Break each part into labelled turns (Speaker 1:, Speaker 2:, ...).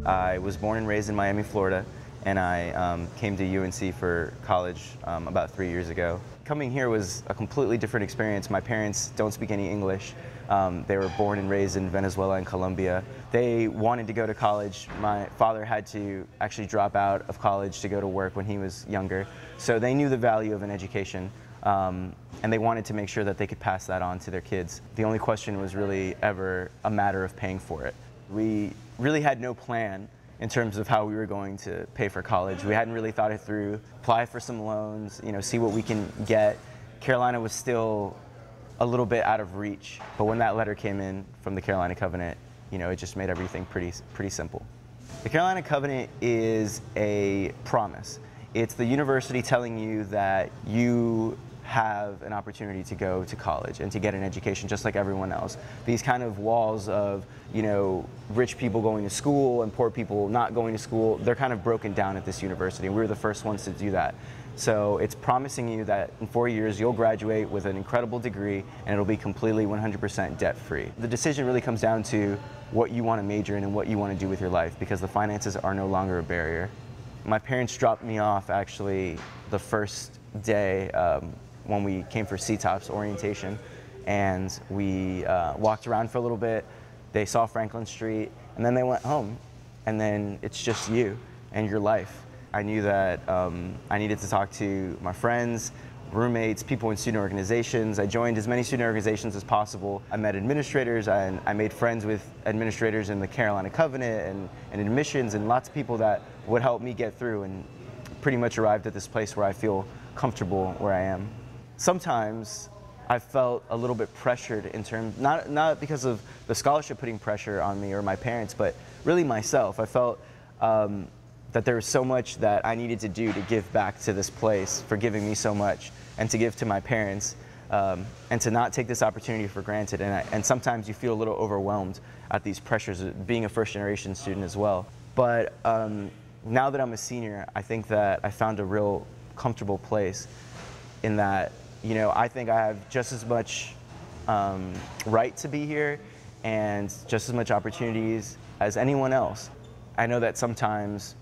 Speaker 1: I was born and raised in Miami, Florida, and I came to UNC for college about 3 years ago. Coming here was a completely different experience. My parents don't speak any English. They were born and raised in Venezuela and Colombia. They wanted to go to college. My father had to actually drop out of college to go to work when he was younger. So they knew the value of an education, and they wanted to make sure that they could pass that on to their kids. The only question was really ever a matter of paying for it. We really had no plan in terms of how we were going to pay for college. We hadn't really thought it through. Apply for some loans, see what we can get. Carolina was still a little bit out of reach, but when that letter came in from the Carolina Covenant, it just made everything pretty simple. The Carolina Covenant is a promise. It's the university telling you that you have an opportunity to go to college and to get an education just like everyone else. These kind of walls of, rich people going to school and poor people not going to school, they're kind of broken down at this university, and we were the first ones to do that. So it's promising you that in 4 years you'll graduate with an incredible degree and it'll be completely 100% debt-free. The decision really comes down to what you want to major in and what you want to do with your life, because the finances are no longer a barrier. My parents dropped me off actually the first day when we came for CTOPS orientation, and we walked around for a little bit. They saw Franklin Street, and then they went home, and then it's just you and your life. I knew that I needed to talk to my friends, roommates, people in student organizations. I joined as many student organizations as possible. I met administrators, and I made friends with administrators in the Carolina Covenant and admissions, and lots of people that would help me get through, and pretty much arrived at this place where I feel comfortable where I am. Sometimes I felt a little bit pressured in terms, not because of the scholarship putting pressure on me or my parents, but really myself. I felt that there was so much that I needed to do to give back to this place for giving me so much, and to give to my parents, and to not take this opportunity for granted. And sometimes you feel a little overwhelmed at these pressures, being a first-generation student as well. But now that I'm a senior, I think that I found a real comfortable place in that, I think I have just as much right to be here and just as much opportunities as anyone else. I know that sometimes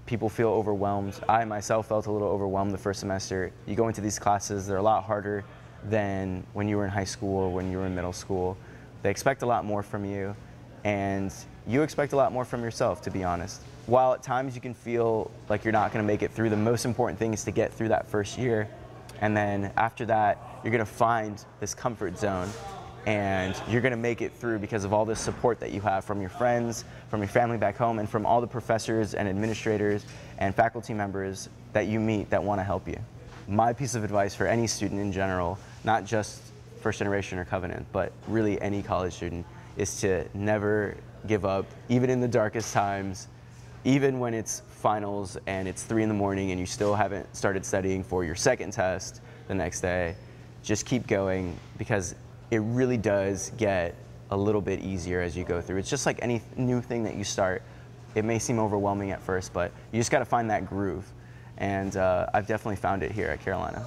Speaker 1: people feel overwhelmed. I myself felt a little overwhelmed the first semester. You go into these classes, they're a lot harder than when you were in high school or when you were in middle school. They expect a lot more from you, and you expect a lot more from yourself, to be honest. While at times you can feel like you're not going to make it through, the most important thing is to get through that first year, and then after that, you're going to find this comfort zone, and you're going to make it through because of all this support that you have from your friends, from your family back home, and from all the professors and administrators and faculty members that you meet that want to help you. My piece of advice for any student in general, not just First Generation or Covenant, but really any college student, is to never give up, even in the darkest times, even when it's finals and it's 3 in the morning and you still haven't started studying for your second test the next day. Just keep going, because it really does get a little bit easier as you go through. It's just like any new thing that you start. It may seem overwhelming at first, but you just got to find that groove. And I've definitely found it here at Carolina.